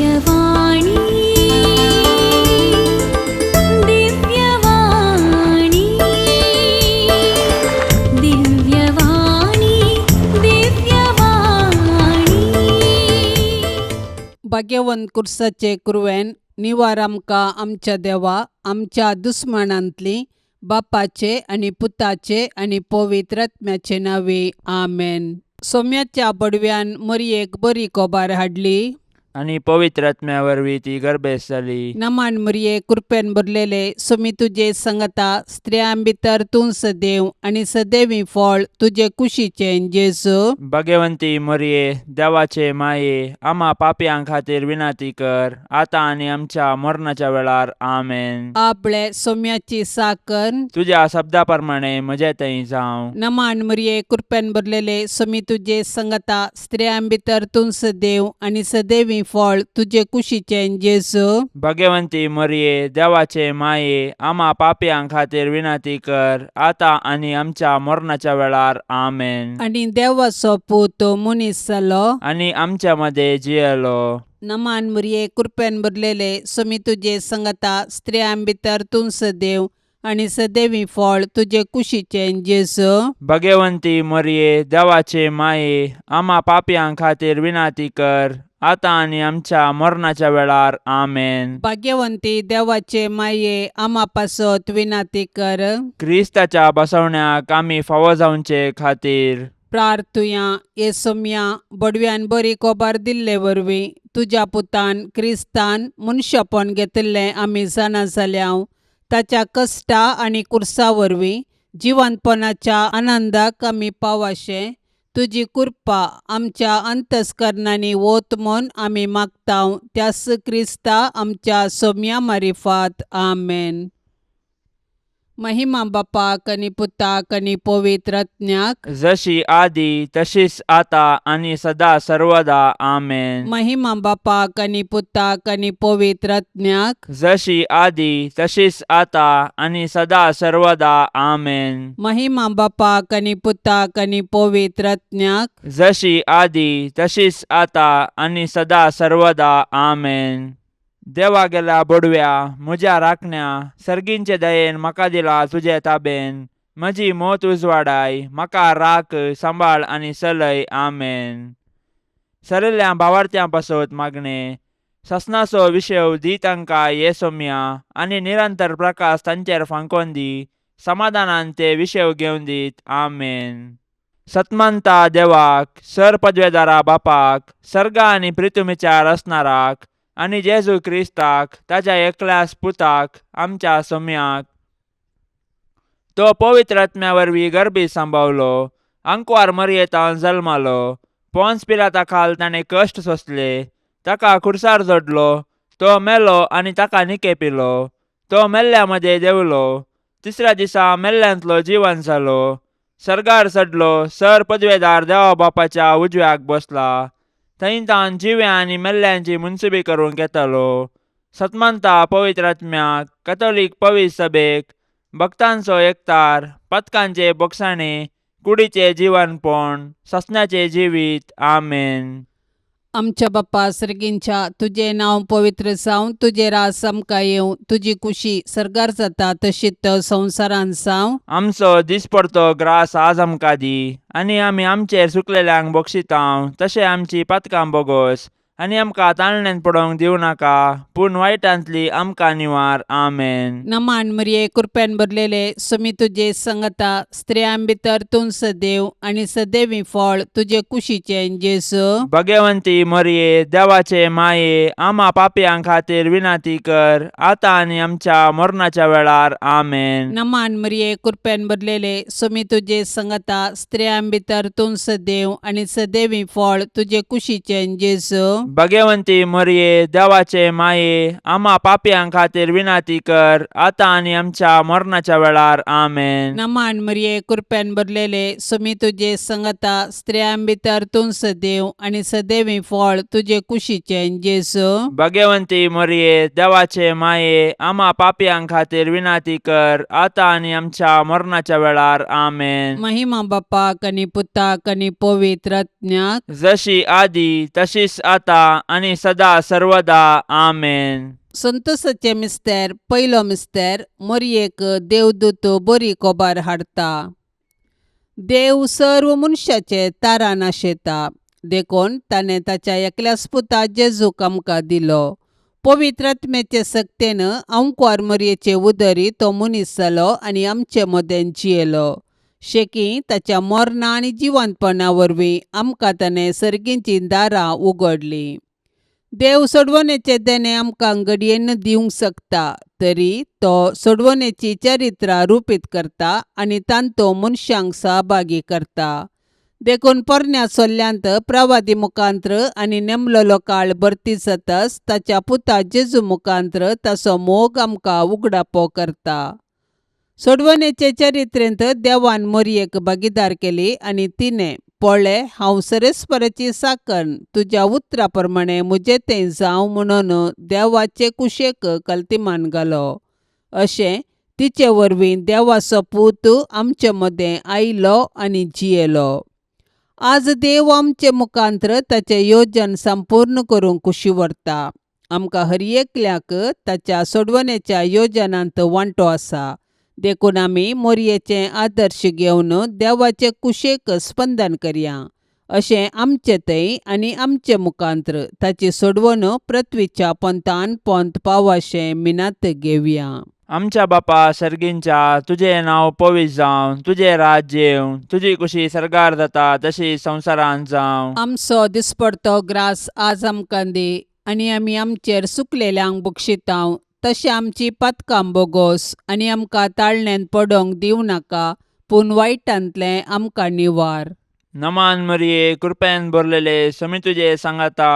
दिव्यवाणी दिव्यवाणी दिव्यवाणी दिव्यवाणी भाग्यवंत कुर्साचे कुरवेन निवार आमकां आमच्या देवा आमच्या दुस्मनांतली बापाचे आणि पुताचे आणि पवित्र आत्म्याचे नावे आमेन. सोम्याच्या बडव्यान मरयेक बरी कोबार हाडली आणि पवित्र आत्म्या वरवीं ती गर्भेस जाली. नमान मरये कृपेन भरलेले सोमी तुजे संगता स्त्रियां भितर तूं सदैव आणि सदैवी फळ तुजे कुशीचे जेजू. भाग्यवंती मरिये देवाचे माये आम्हा पापयां खातीर विनाती कर आता आणि आमच्या मरणाच्या वेळार आमेन. आपले सोम्याची साकन तुझ्या शब्दा प्रमाणे म्हजे थंय जावं. नमान मरये कृपेन भरलेले सोमी तुजे संगता स्त्रियां भितर तूं सदैव आणि सदैवी फळ तुजे कुशीचे जेजू. भाग्यवंती मरिये देवाचे माये आम्हा पापयां खातीर विनाती कर आता आणि आमच्या मरणाच्या वेळार आमेन. आणि देवाचो पूत मनीस जालो आणि आमच्या मध्ये जियेलो. नमान मरये कृपेन भरलेले सोमी तुजे संगता स्त्रियां भितर तूं सदैव आणि सदैवी फळ तुजे कुशीचे जेजू. भाग्यवंती मरिये देवाचे माये आम्हा पापयां खातीर विनाती कर आता आणि आमच्या मरणाच्या वेळार आमेन. भाग्यवंती देवाचे माये आम्हा पासत विनाती कर. क्रिस्ताच्या बसवण्याक आमी फावो जावचे खातीर प्रार्थुया ये सोम्या बडव्यान बरी कोबार दिल्ले वरवीं तुज्या पुतान क्रिस्तान मनशापण घेतले आमी जाणा जाल्याव ताच्या कश्टा आणि कुर्सा वरवीं जिवंतपणाच्या आनंदाक आमी पावाशे तुजी कृपा आमच्या अंतस्करणांनी वोत म्हूण आमी मागताव त्यास क्रिस्ता आमच्या सोम्या मारिफात आमेन. महिमा बापाक आणि पुताक आणि पवित्र आत्म्याक जशी आदी तशीच आता आणि सदा सर्वदा आमेन. महिमा बापाक आणि पुताक आणि पवित्र आत्म्याक जशी आदी तशीच आता आणि सदा सर्वदा आमेन. महिमा बापाक आणि पुताक आणि पवित्र आत्म्याक जशी आदी तशीच आता आणि सदा सर्वदा आमेन. देवा गेला बडव्या म्हज्या राखण्या सर्गींचे दयेन म्हाका दिला तुजे ताबेन म्हजी मोत उजवाडाय म्हाका राख सांबाळ आणि चलय आमेन. सरिल्ल्या भावार्थ्यां पासत मागणे ससनाचो विशय दी तांकां ये सोम्या आणि निरंतर प्रकाश तांचेर फांकोन दी समाधानान ते विशय घेवन दीत आमेन. सतमंता देवाक सर पदवेदारा बापाक सर्गा आणि पृथ्वीचार असणाराक आणि जेजू क्रिस्ताक ताच्या एकल्याच पुताक आमच्या सोम्याक तो पवित्र आत्म्या वरवीं गर्भी सांबावलो अंकुवार मरयेतावन जल्मालो पोन्स पिलाता खाल ताणें कश्ट सोंसले ताका खुर्सार जोडलो तो मेलो आणि ताका निकेपिलो तो मेल्ल्या मध्ये देवलो तिसऱ्या दिसा मेल्ल्यांतलो जिवन जालो सर्गार चडलो सर पदवेदार देवा बापाच्या उजव्याक बसला थंय तान जिव्या आणि मेल्ल्यांची मुनसुबी करून घेतलो. सतमंता पवित्र आत्म्याक कॅथोलिक पवित्र सभेक भक्तांचो एकतार पथकांचे बोगसाणे कुडीचे जीवनपण ससण्याचे जिवीत आमेन. आमच्या बाप्पा सर्गींच्या तुझे नाव पवित्र जावं तुझे रास आमकां येवं तुजी कुशी सर्गार जाता तशीच संवसारान जावं. आमचो दिसपडतो ग्रास आज आमकां दी आणि आमी आमचेर सुकलेल्यांक बक्षितांव तशें आमची पातकां बोगोस आणि आमकां ताळण्यांत पडोवंक दिवं नाका पूण वायटांतली आमकां निवार आमेन. नमान मरये कृपेन भरलेले सोमी तुजे संगता स्त्रियां भितर तूं सदैव आणि सदैवी फळ तुजे कुशीचे जेजू. भाग्यवंती मरिये देवाचे माये आम्हा पापयां खातीर विनाती कर आता आणि आमच्या मरणाच्या वेळार आमेन. नमान मरये कृपेन भरलेले सोमी तुजे संगता स्त्रियां भितर तूं सदैव आणि सदैवी फळ तुजे कुशीचे जेजू. भाग्यवंती मरिये देवाचे माये आम्हा पापयां खातीर विनाती कर आता आणि आमच्या मरणाच्या वेळार आमेन. नमान मरये कृपेन भरलेले सोमी तुजे संगता स्त्रियां भितर तूं सदैव आणि सदैवी फळ तुजे कुशीचे जेजू. भाग्यवंती मरिये देवाचे माये आम्हा पापयां खातीर विनाती कर आता आणि आमच्या मरणाच्या वेळार आमेन. महिमा बापाक आणि पुताक आणि पवित्र आत्म्याक जशी आदी तशीच आता आनी सदा सर्वदा आमेन. संतोसाचे मिस्तेर पयलो मिस्तेर मरयेक देवदूत बरी कोबार हाडटा. देव सर्व मनशाचे तारा नाशेता देखून ताणें ताच्या एकल्याच पुता जेजूक आमकां दिलो. पवित्र आत्म्याचे सक्तेन अंकुर मरयेचे उदरी तो मनीस जालो आनी आमचे मदें जियेलो. शेकी ताच्या मरणा आनी जिवंतपणा वरवीं आमकां ताणें सर्गींचीं दारां उगडलीं. देव सोडवणेचे देणे आमकां घडयेन दिवंक शकता, तरी तो सोडवणेची चरित्रां रूपीत करता आनी तांतो मनशांक सहभागी करता. देखून पोरण्या सोल्ल्यांत प्रवादी मुखांत्र आनी नेमलेलो काळ भरती जाताच ताच्या पुता जेजू मुखांत्र ताचो मोग आमकां उगडापो करता. सोडवणेचे चरित्रेंत देवान मरयेक भागीदार केली आनी तिणें पळय हांव सरेस्पराची साकण तुज्या उतरा प्रमाणे म्हजे तें जावं म्हणून देवाचे कुशेक कल्तिमान घालो. अशें तिचे वरवीं देवाचो पूत आमचे मदें आयलो आनी जियेलो. आज देव आमचे मुखांत्र ताचें येवजण संपूर्ण करूंक कुशी व्हरता. आमकां हर एकल्याक ताच्या सोडवणेच्या येवजणांत वांटो आसा. देखून आमी मरयेचे आदर्श घेवन देवाचे कुशेक स्पंदन करया. अशें आमचे थंय आनी आमचे मुखांत्र ताची सोडवण पृथ्वीच्या पंतान पंत पावशें मिनात घेवया. आमच्या बापा सर्गींच्या तुझें नांव पवित्र जावं, तुझें राज्य येवं, तुजी कुशी सरकार जाता तशी संवसारांत जावं. आमचो दिसपडतो ग्रास आज आमकां दी आनी आमी आमचेर सुकलेल्यांक बक्षितांव. तशें आमची पातकां बोगोस आनी आमकां ताळणेन पडोवंक दिवं नाका, पूण वायटांतलें आमकां निवार. नमान मरिये कृपेन भरलेले समी तुजे सांगाता,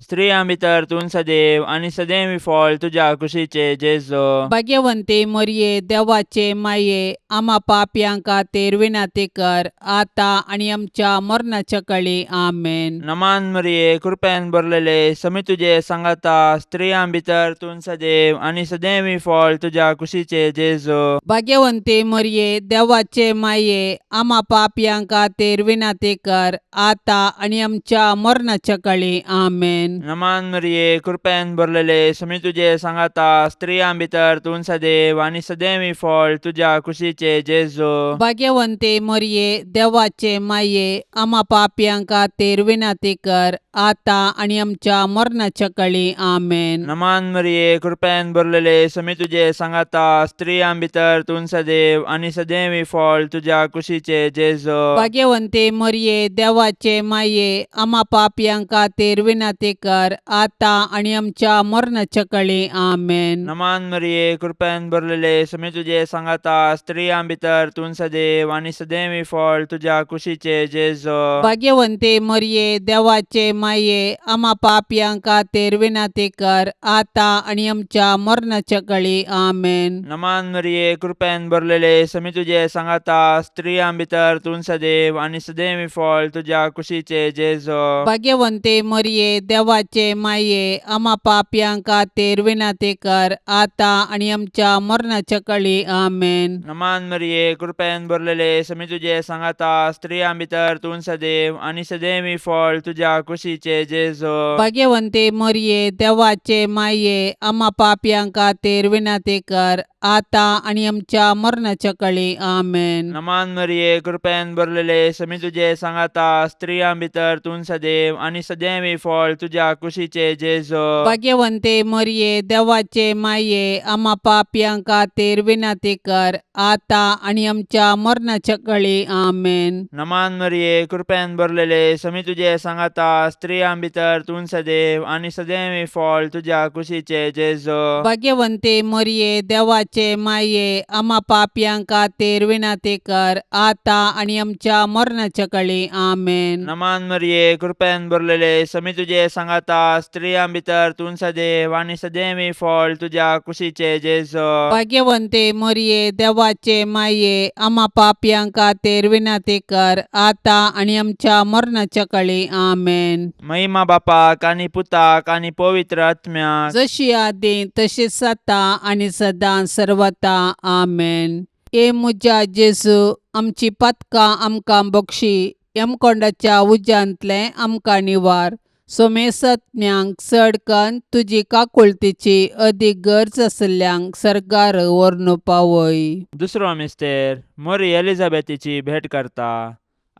स्त्रियां भितर तूं सदैव आनी सदैवी फळ तुज्या कुशीचे जेजो. भाग्यवंते मरये देवाचे माये आमा पापयांक खातीर विनाती कर, आतां आनी आमच्या मरणाच्या काळी आमेन. नमान मरिये कृपेन भरलेले समी तुजे सांगाता, स्त्रियां भितर तूं सदैव आनी सदैवी फळ तुज्या कुशीचे जेजो. भाग्यवंते मरये देवाचे माये आमा पापयांक खातीर विनाती कर, आतां आनी आमच्या मरणाच्या काळी आमेन. नमान मरिये कृपेन भरलेले समी तुजे सांगाता, स्त्रियां भितर तूं सदैव आनी सदैवी फळ तुज्या कुशीचे जेजो. भाग्यवंते मरये देवाचे माये आमा पापयांक खातीर विनाती कर, आतां आनी आमच्या मरणाच्या काळी आमेन. नमान मरिये कृपेन भरलेले समी तुजे सांगाता, स्त्रियां भितर तूं सदैव आनी सदैवी फळ तुज्या कुशीचे जेजो. भाग्यवंते मरये देवाचे माये आमा पापयांक खातीर विनाती कर, आतां आनी आमच्या मरणाच्या काळी आमेन. नमान मरिये कृपेन भरलेले समी तुजे सांगाता, स्त्रियां भितर तूं सदैव आनी सदैवी फळ तुज्या कुशीचे जेजो. भाग्यवंते मरये देवाचे माये आमा पापयांक खातीर विनाती कर, आतां आनी आमच्या मरणाच्या काळी आमेन. नमान मरिये कृपेन भरलेले समी तुजे सांगाता, स्त्रियां भितर तूं सदैव आनी सदैवी फळ तुज्या कुशीचे जेजो. भाग्यवंते मरये देवाचे माये आमा पापयांक खातीर विनाती कर, आतां आनी आमच्या मरणाच्या काळी आमेन. नमान मरिये कृपेन भरलेले समी तुजे सांगाता, स्त्रियां भितर तूं सदैव आनी सदैवी फळ तुज्या कुशीचे जेजो. भाग्यवंते मरये देवाचे माये आमा पापयांक खातीर विनाती कर, आतां आनी आमच्या मरणाच्या काळी आमेन. नमान मरिये कृपेन भरलेले समी तुजे सांगाता, स्त्रियां भितर तूं सदैव आनी सदैवी फळ तुज्या कुशीचे जेजो. भाग्यवंते मरये देवाचे माये आमा पापयांक खातीर विनाती कर, आतां आनी आमच्या मरणाच्या काळी आमेन. नमान मरिये कृपेन भरलेले समी तुजे सांगाता, स्त्रियां भितर तूं सदैव आनी सदैवी फळ तुज्या कुशीचे जेजो. भाग्यवंते मरये देवाचे माये आमा पापयांक खातीर विनाती कर, आतां आनी आमच्या मरणाच्या काळी आमेन. नमान मरिये कृपेन भरलेले समी तुजे सांगाता, स्त्रियां भितर तूं सदैव आनी सदैवी फळ तुज्या कुशीचे जेजो. भाग्यवंते मरये देवाचे माये आमा पापयांक खातीर विनाती कर, आतां आनी आमच्या मरणाच्या काळी आमेन. महिमा बापाक आनी पुताक आनी पवित्र आत्म्याक, जशी आदी तशीच आता आनी सदां सर्वता आमेन. ए म्हज्या जेजू आमची पातकां आमकां बक्षी, यमकोंडाच्या उज्यांतलें आमकां निवार. सोमेसत्म्यांक चड कन्न तुजी काकुळतीची अदीक गरज आसल्ल्यांक सरकार व्हरून पावय. दुसरो मिस्तेर मोरी एलिझाबेथीची भेट करता.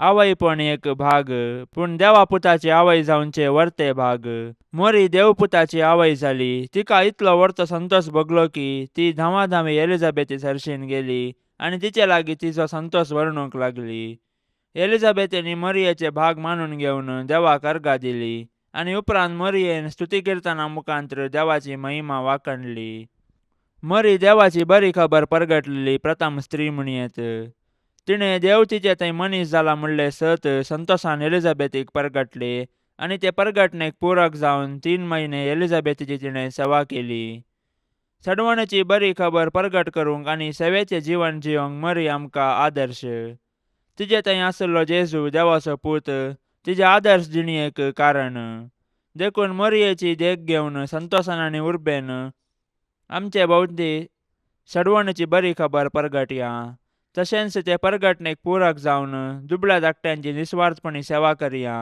आवयपण एक भाग, पूण देवापुताची आवय जावनचे वर्ते भाग. मोरी देवपुताची आवय जाली. तिका इतलो व्हडतो संतोष भोगलो की ती धांवाधांवी एलिझाबेथी सरशीन गेली आनी तिचे लागीं तिचो संतोष वर्णूंक लागली. एलिझाबेथीनी मोरयेचे भाग मानून घेवन देवाक अर्घा दिली आनी उपरांत मोरयेन स्तुती किर्तना मुखांत्र देवाची महिमा वाखणली. मोरी देवाची बरी खबर परगटलेली प्रथम स्त्री म्हणयेत. तिणें देव तिचे थंय मनीस जाला म्हणले सत संतोषान एलिझाबेथीक परगटले आनी ते परगटणेक पूरक जावन 3 म्हयने एलिझाबेथीची तिणें सेवा केली. सडवणेची बरी खबर परगट करूंक आनी सेवेचें जीवन जियोंक मोरी आमकां आदर्श. तिजे थंय आसलो जेजू देवाचो पूत तिजे आदर्श जिणयेक कारण. देखून मोरयेची देख घेवन संतोषान आनी उर्बेन आमचे भोवती सडवणेची बरी खबर परगटया. तशेंच ते परगटणेक पूरक जावन दुबळ्या धाकट्यांची निस्वार्थपणी सेवा करया.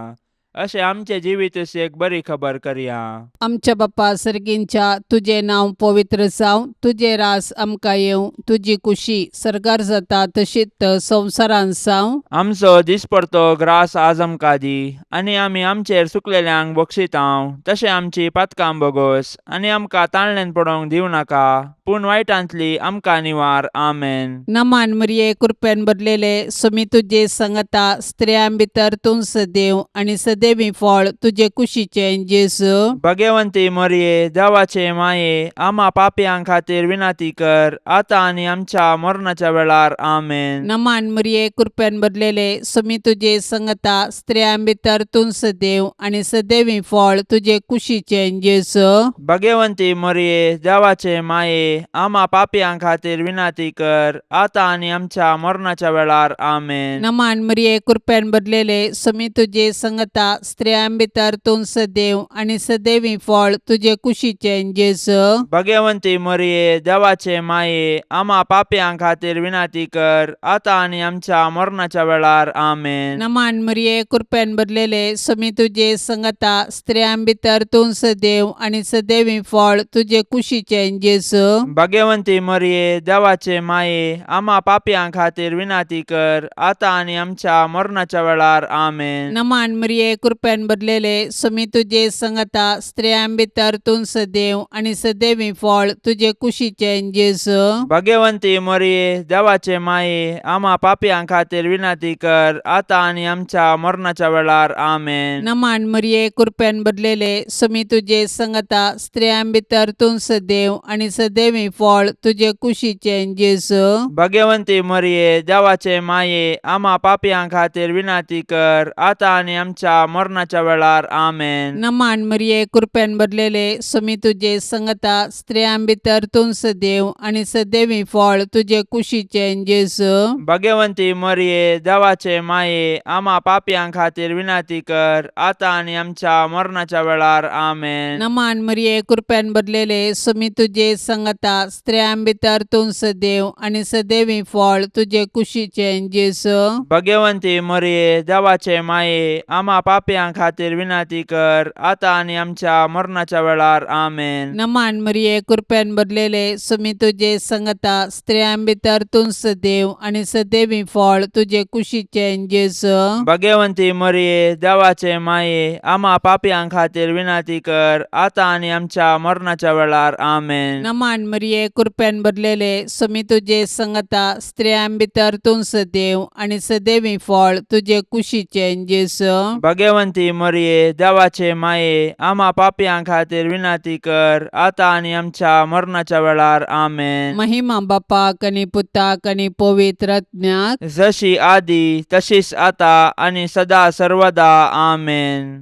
अशें आमचे जिवीत एक बरी खबर करया. आमच्या बाप्पा सर्गींच्या तुझे नांव पवित्र जावं. तुझे रास आमकां येवं. तुजी कुशी सरकार जाता तशीच संवसारांत जावं. आमचो दिसपडतो ग्रास आज आमकां दी आनी आमी आमचेर चुकलेल्यांक बक्षितांव. तशें आमची पातकां बोगोस आनी आमकां ताळणेन पडोवंक दिवं नाका, पूण वायटांतली आमकां निवार. आमेन. नमान मरिये कृपेन भरलेले स्वामी तुजे सांगता स्त्रियां भितर तूं सदैव आनी सदैवी फळ तुजे कुशीचे जेजू. भगवंती मोरये देवाचे माये आम्हा पापयांक खातीर विनाती कर आतां आनी आमच्या मरणाच्या वेळार. आमेन. नमान मरिये कृपेन भरलेले स्वामी तुजे सांगता स्त्रियां भितर तूं सदैव आनी सदैवी फळ तुजे कुशीचे जेजू. भगवंती मोरये देवाचे माये आम्हा पापयांक खातीर विनाती कर आतां आनी आमच्या मरणाच्या वेळार. आमेन. नमान मरिये कृपेन भरलेले स्वामी तुजे सांगता स्त्रियां भितर तूं सदैव आनी सदैवी फळ तुजे कुशीचे जेजू. भगवंती मोरये देवाचे माये आम्हा पापयांक खातीर विनाती कर आतां आनी आमच्या मरणाच्या वेळार. आमेन. नमान मरिये कृपेन भरलेले स्वामी तुजे सांगता स्त्रियां भितर तूं सदैव आनी सदैवी फळ तुजे कुशीचे जेजू. भगवंती मोरये देवाचे माये आम्हा पापयांक खातीर विनाती कर आतां आनी आमच्या मरणाच्या वेळार. आमेन. नमान मरिये कृपेन भरलेले स्वामी तुजे सांगता स्त्रियां भितर तूं सदैव आनी सदैवी फळ तुजे कुशीचे जेजू. भगवंती मोरये देवाचे माये आम्हा पापयांक खातीर विनाती कर आतां आनी आमच्या मरणाच्या वेळार. आमेन. नमान मरिये कृपेन भरलेले स्वामी तुजे सांगता स्त्रियां भितर तूं सदैव आनी सदैवी फळ तुजे कुशीचे जेजू. भगवंती मोरये देवाचे माये आम्हा पापयांक खातीर विनाती कर आतां आनी आमच्या मरणाच्या वेळार. आमेन. नमान मरिये कृपेन भरलेले स्वामी तुजे सांगता स्त्रियां भितर तूं सदैव आनी सदैवी फळ तुजे कुशीचे जेजू. भगवंती मोरये देवाचे माये आम्हा पापयांक खातीर विनाती कर आतां आनी आमच्या मरणाच्या वेळार. आमेन. नमान मरिये कृपेन भरलेले स्वामी तुजे सांगता स्त्रियां भितर तूं सदैव आनी सदैवी फळ तुजे कुशीचे जेजू. भगवंती मोरये देवाचे माये आम्हा पापयांक खातीर विनाती कर आतां आनी आमच्या मरणाच्या वेळार. आमेन. नमान मरिये कृपेन भरलेले स्वामी तुजे सांगता स्त्रियां भितर तूं सदैव आनी सदैवी फळ तुजे कुशीचे जेजू. भगवंती मोरये देवाचे माये आम्हा पापयांक खातीर विनाती कर आतां आनी आमच्या मरणाच्या वेळार. आमेन. नमान मरिये कृपेन भरलेले स्वामी तुजे सांगता स्त्रियां भितर तूं सदैव आनी सदैवी फळ तुजे कुशीचे जेजू. भगवंती मोरये देवाचे माये आम्हा पापयांक खातीर विनाती कर आतां आनी आमच्या मरणाच्या वेळार. आमेन. महिमा बापाक आनी पुताक आनी पवित्र आत्म्याक जशी आदी तशीच आतां आनी सदा सर्वदा. आमेन.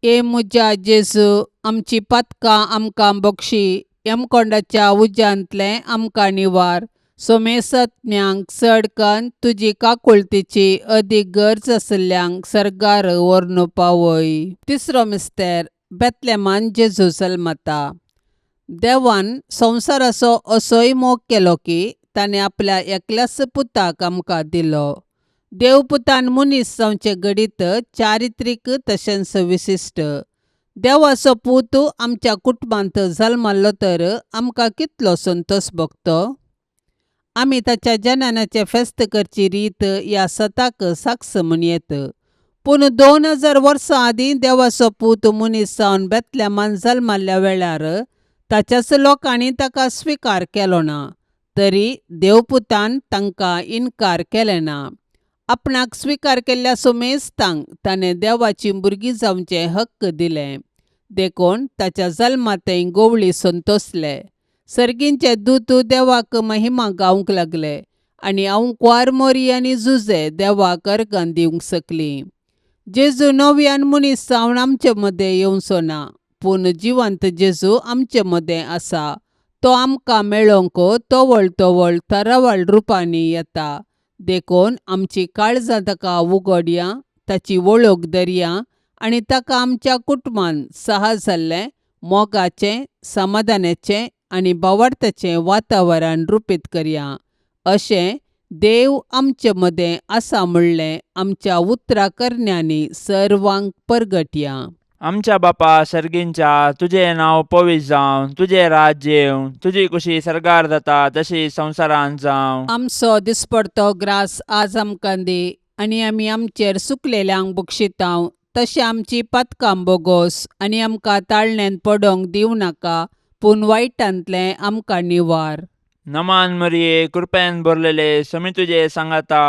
ए मुजा जेजू आमची पातकां आमकां बक्षी. यमकोंडाच्या उज्यांतले आमकां निवार. सोमेसत्म्यांक चड कन्न तुजी काकुळतीची अदीक गरज आसल्ल्यांक सरकार व्हरून पावय. तिसरो मिस्तेर बेतलेमान जेजू जल्मता. देवान संवसाराचो असोय मोग केलो की ताणें आपल्या एकल्याच पुताक आमकां दिलो. देवपुतान मनीस जावचे घडीत चारित्रीक तशेंच विशिश्ट देवाचो पूत आमच्या कुटुंबांत जल्मल्लो तर आमकां कितलो संतोष भोगतो. आमी ताच्या जनानाचे फेस्त करची रीत ह्या सताक साक्ष म्हणयेत. पूण 2000 वर्सां आदीं देवाचो पूत मनीस जावन बेतलेमान जल्मल्ल्या वेळार ताच्याच लोकांनी ताका स्विकार केलो ना. तरी देवपुतान तांकां इन्कार केलें ना. आपणाक स्विकार केल्ल्या सोमेस्तांक ताणें देवाची भुरगीं जावचे हक्क दिले. देखून ताच्या जल्मातय गोवळी संतोसले. सर्गींचे दूत देवाक महिमा गावंक लागले आनी आंवकवार मोरी आनी जुजे देवाक अर्गां दिवंक सकलीं. जेजू नव्यान मनीस जावन आमचे मदें येवचो ना, पूण जिवंत जेजू आमचे मदें आसा. तो आमकां मेळोवंक तोवळ तोवळ तरावळ रुपांनी येता. देखून आमची काळजां ताका उगडया, ताची वळख धरया आनी ताका आमच्या कुटुंबान साहस जाल्लें, मोगाचें, समाधानाचें आनी भावार्थाचें वातावरण रुपीत करया. अशें देव आमचे मदें आसा म्हणलें आमच्या उतराकरण्यांनी सर्वांक परगटया. आमच्या बापा सर्गींच्या, तुजें नांव पवित्र जावं, तुजें राज्य येवं, तुजी कुशी सरगार जाता तशी संवसारांत जावं. आमचो दिसपडतो ग्रास आज आमकां दी आनी आमी आमचेर सुकलेल्यांक बक्षितांव. तशें आमची पातकां बोगोस आनी आमकां ताळण्यांत पडोवंक दिवं नाका, पूण वायटांतलें आमकां निवार. नमान मरिये, कृपेन भरलेले, समी तुजे सांगाता,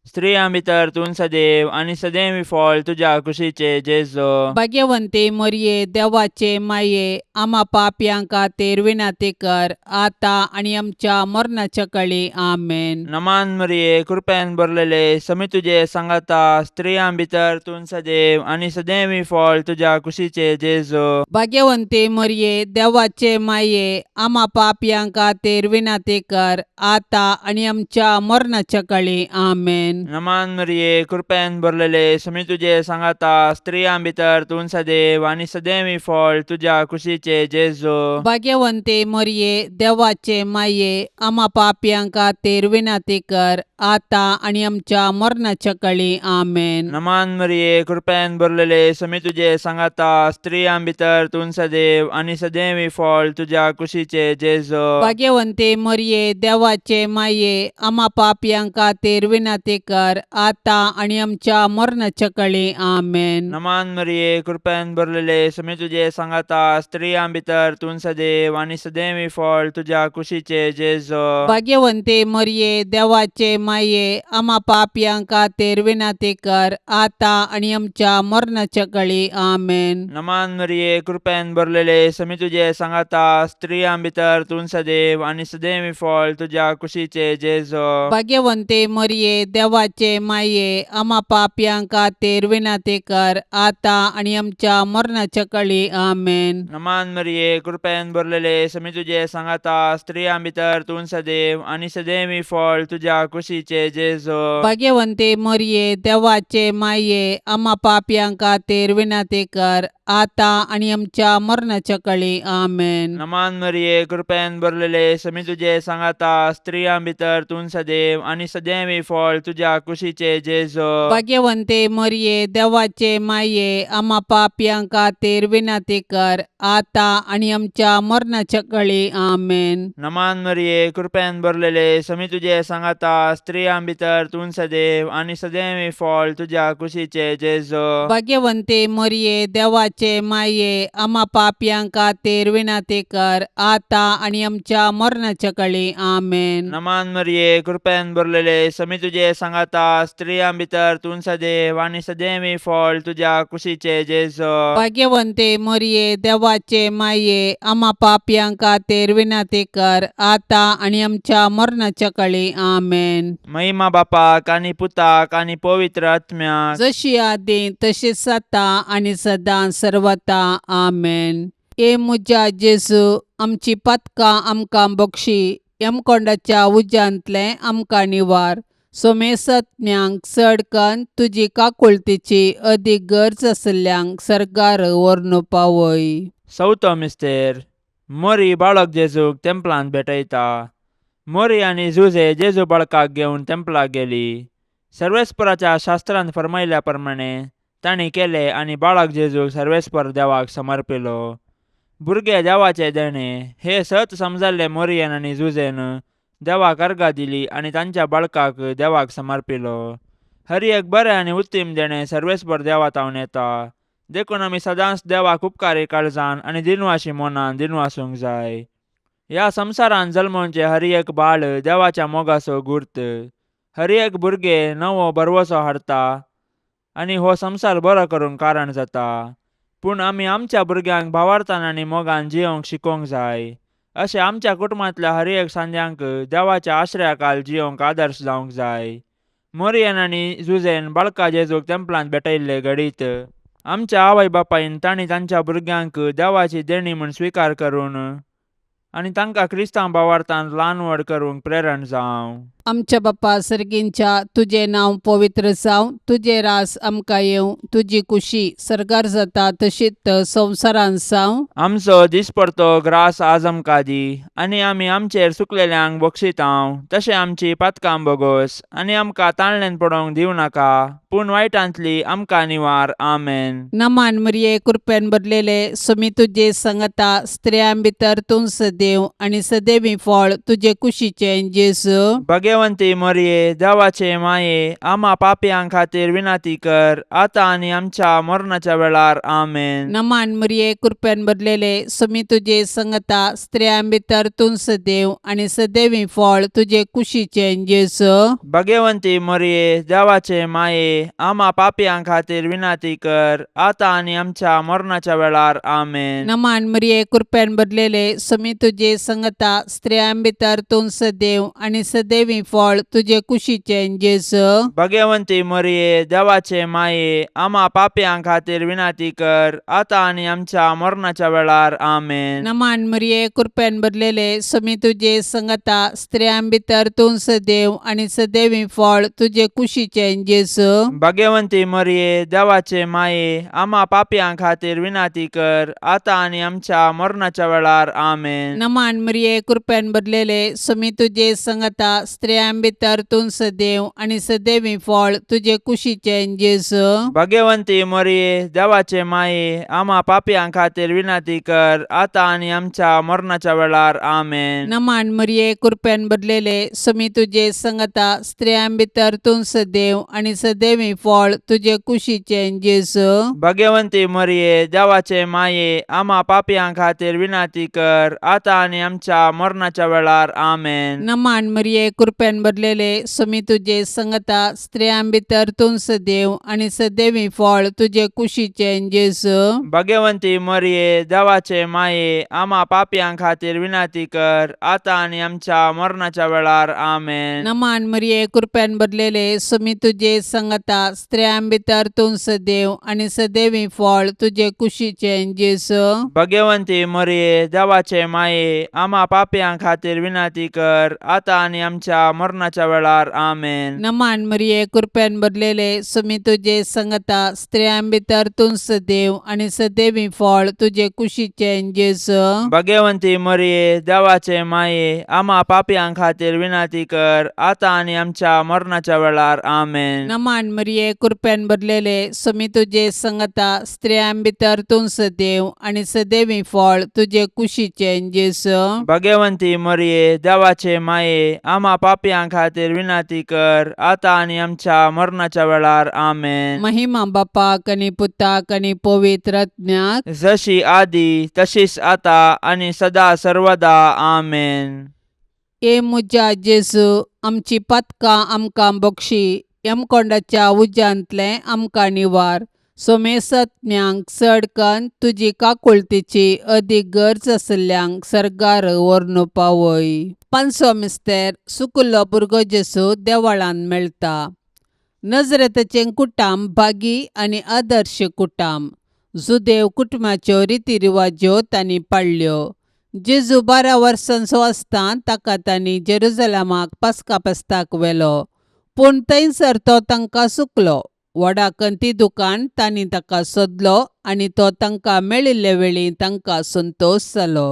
स्त्रियां भितर तूं सदैव आनी सदैवी फळ तुज्या कुशीचे जेजो. भाग्यवंते मरिये, देवाचे माये, आम्हा पापयांक खातीर विनाती कर, आतां आनी आमच्या मरणाच्या काळी. आमेन. नमान मरिये, कृपेन भरलेले, समी तुजे सांगाता, स्त्रियां भितर तूं सदैव आनी सदैवी फळ तुज्या कुशीचे जेजो. भाग्यवंते मरिये, देवाचे माये, आम्हा पापयांक खातीर विनाती कर, आतां आनी आमच्या मरणाच्या काळी. आमेन. नमान मरिये, कृपेन भरलेले, समी तुजे सांगाता, स्त्रियां भितर तूं सदैव आनी सदैवी फळ तुज्या कुशीचे जेजो. भाग्यवंते मरिये, देवाचे माये, आम्हा पापयांक खातीर विनाती कर, आतां आनी आमच्या मरणाच्या काळी. आमेन. नमान मरिये, कृपेन भरलेले, समी तुजे सांगाता, स्त्रियां भितर तूं सदैव आनी सदैवी फळ तुज्या कुशीचे जेजो. भाग्यवंते मरिये, देवाचे माये, आम्हा पापयांक खातीर विनाती कर, आतां आनी आमच्या मरणाच्या काळी. आमेन. नमान मरिये, कृपेन भरलेले, समी तुजे सांगाता, स्त्रियां भितर तूं सदैव आनी सदैवी फळ तुज्या कुशीचे जेजो. भाग्यवंते मरिये, देवाचे माये, आम्हा पापयांक खातीर विनाती कर, आतां आनी आमच्या मरणाच्या काळी. आमेन. नमान मरिये, कृपेन भरलेले, समी तुजे सांगाता, स्त्रियां भितर तूं सदैव आनी सदैवी फळ तुज्या कुशीचे जेजो. भाग्यवंते मरिये, देवाचे माये, आम्हा पापयांक खातीर विनाती कर, आतां आनी आमच्या मरणाच्या काळी. आमेन. नमान मरिये, कृपेन भरलेले, समी तुजे सांगाता, स्त्रियां भितर तूं सदैव आनी सदैवी फळ तुज्या कुशीचे जेजो. भाग्यवंते मरिये, देवाचे माये, आम्हा पापयांक खातीर विनाती कर, आतां आनी आमच्या मरणाच्या काळी. आमेन. नमान मरिये, कृपेन भरलेले, समी तुजे सांगाता, स्त्रियां भितर तूं सदैव आनी सदैवी फळ तुज्या कुशीचे जेजो. भाग्यवंते मरिये, देवाचे माये, आम्हा पापयांक खातीर विनाती कर, आतां आनी आमच्या मरणाच्या काळी. आमेन. नमान मरिये, कृपेन भरलेले, समी तुजे सांगाता, स्त्रियां भितर तूं सदैव आनी सदैवी फळ तुज्या कुशीचे जेजो. भाग्यवंते मरिये, देवाचे माये, आम्हा पापयांक खातीर विनाती कर, आतां आनी आमच्या मरणाच्या काळी. आमेन. नमान मरिये, कृपेन भरलेले, समी तुजे सांगाता, स्त्रियां भितर तूं सदैव आनी सदैवी फळ तुज्या कुशीचे जेजो. भाग्यवंते मरिये, देवाचे माये, आम्हा पापयांक खातीर विनाती कर, आतां आनी आमच्या मरणाच्या काळी. आमेन. महिमा बापाक आनी पुताक आनी पवित्र आत्म्याक, जशी आदी तशीच आता आनी सदां सर्वता. आमेन. ए म्हज्या जेजू, आमची पातकां आमकां बक्षी, यमकोंडाच्या उज्यांतले आमकां निवार. सोमेसत्म्यांक चड कन्न तुजी काकुळतीची अदीक गरज आसल्ल्यांक सरगार व्हरून पावय. चवथो मिस्तेर, मोरी बाळक जेजूक तेंपलांत भेटयता. मोरी आनी जुजे जेजू बाळकाक घेवन तेंपलाक गेली. सर्वेस्पराच्या शास्त्रांत फरमायल्या प्रमाणे तांणी केले आनी बाळक जेजूक सर्वेस्पर देवाक समर्पिलो. भुरगे देवाचे देणे हे सत समजल्ले मोरयेन आनी जुजेन देवाक अर्घा दिली आनी तांच्या बाळकाक देवाक समर्पिलो. हर एक बरें आनी उत्तीम देणे सर्वेस्पर देवातावन येता. देखून आमी सदांच देवाक उपकारी काळजान आनी दिनवाशी मोनान दिनवासूंक जाय. ह्या संवसारान जल्मोवचे हर एक बाळ देवाच्या मोगाचो गुर्त. हर एक भुरगे नवो बरवसो हाडटा आनी हो संवसार बरो करूंक कारण जाता. पूण आमी आमच्या भुरग्यांक भावार्थान आनी मोगान जियोंक शिकोवंक जाय. अशें आमच्या कुटुंबांतल्या हर एक सांद्यांक देवाच्या आश्रयाखाल जियोंक आदर्श जावंक जाय. मोरयेन आनी जुजेन बाळका जेजूक तेंपलांत भेटयल्ले घडीत आमच्या आवय बापायन तांणी तांच्या भुरग्यांक देवाची देणी म्हूण स्विकार करून आनी तांकां क्रिस्तांव भावार्थान ल्हान व्हड करूंक प्रेरण जावं. आमच्या बाप्पा सर्गींच्या तुझे नांव पवित्र जावं, तुझे रास आमकां येवं, तुजी कुशी सरकार जाता तशीच संवसारान जावं. आमचो दिसपडतो ग्रास आज आमकां दी आनी आमी आमचेर सुकलेल्यांक बक्षितांव. तशें आमची पातकां बोगोस आनी आमकां ताळणेन पडोवंक दिवं नाका, पूण वायटांतली आमकां निवार. आमेन. नमान मरिये कृपेन भरलेले समी तुजे संगता स्त्रियां भितर तूं सदैव आनी सदैवी फळ तुजे कुशीचे जेजू. भगवंती मरिये देवाचे माये आम्हा पापयां खातीर विनाती कर आता आनी आमच्या मरणाच्या वेळार. आमेन. नमान मरिये कृपेन भरलेले समी तुजे संगता स्त्रियां भितर तूं सदैव आनी सदैवी फळ तुजे कुशीचे जेजू. भगवंती मरिये देवाचे माये आम्हा पापयां खातीर विनाती कर आता आनी आमच्या मरणाच्या वेळार. आमेन. नमान मरिये कृपेन भरलेले समी तुजे संगता स्त्रियां भितर तूं सदैव आनी सदैवी फळ तुजे कुशीचे जेजू. भगवंती मरिये देवाचे माये आम्हा पापयां खातीर विनाती कर आता आनी आमच्या मरणाच्या वेळार. आमेन. नमान मरिये कृपेन भरलेले समी तुजे संगता स्त्रियां भितर तूं सदैव आनी सदैवी फळ तुजे कुशीचे जेजू. भगवंती मरिये देवाचे माये आम्हा पापयां खातीर विनाती कर आता आनी आमच्या मरणाच्या वेळार. आमेन. नमान मरिये कृपेन भरलेले समी तुजे संगता स्त्रियां भितर तूं सदैव आनी सदैवी फळ तुजे कुशीचे जेजू. भगवंती मरिये देवाचे माये आम्हा पापयां खातीर विनाती कर आता आनी आमच्या मरणाच्या वेळार. आमेन. नमान मरिये कृपेन भरलेले समी तुजे संगता स्त्रियां भितर तूं सदैव आनी सदैवी फळ तुजे कुशीचे जेजू. भगवंती मरिये देवाचे माये आम्हा पापयां खातीर विनाती कर आता आनी आमच्या मरणाच्या वेळार. आमेन. नमान मरिये कृपेन भरलेले समी तुजे संगता स्त्रियां भितर तूं सदैव आनी सदैवी फळ तुजे कुशीचे जेजू. भगवंती मरिये देवाचे माये आम्हा पापयां खातीर विनाती कर आता आनी आमच्या मरणाच्या वेळार. आमेन. नमान मरिये कृपेन भरलेले समी तुजे संगता स्त्रियां भितर तूं सदैव आनी सदैवी फळ तुजे कुशीचे जेजू. भगवंती मरिये देवाचे माये आम्हा पापयां खातीर विनाती कर आता आनी आमच्या मरणाच्या वेळार. आमेन. नमान मरिये कृपेन भरलेले समी तुजे संगता स्त्रियां भितर तूं सदैव आनी सदैवी फळ तुजे कुशीचे जेजू. भगवंती मरिये देवाचे माये आम्हा पापयां खातीर विनाती कर आता आनी आमच्या मरणाच्या वेळार. आमेन. नमान मरिये कृपेन भरलेले समी तुजे संगता स्त्रियां भितर तूं सदैव आनी सदैवी फळ तुजे कुशीचे जेजू. भगवंती मरिये देवाचे माये आम्हा पापयां खातीर विनाती कर आता आनी आमच्या मरणाच्या वेळार. आमेन. महिमा बापाक आनी पुताक आनी पवित्र आत्म्याक जशी आदी तशीच आता आनी सदा सर्वदा. आमेन. ए मुजा जेजू आमची पातकां आमकां बक्षी, यमकोंडाच्या उज्यांतले आमकां निवार. सोमेसत्म्यांक चडकन तुजी काकुळतीची अदीक गरज आसल्यांक सरकार व्हरून पावय. पांचवो मिस्तेर सुकलो भुरगो जेजू देवळांत मेळटा. नजरेतचें कुटाम भागी आनी आदर्श कुटाम. जुदेव कुटुंबाच्यो रितीरिवाज्यो तांणी पाळल्यो. जेजू 12 वर्सांचो आसतना ताका तांणी जेरुजलेमाक पास्का फेस्ताक व्हेलो, पूण थंयसर तो तांकां सुकलो. व्हडा कंतिदुकान तांणी ताका सोदलो आनी तो तांकां मेळिल्ले वेळी तांकां संतोश जालो.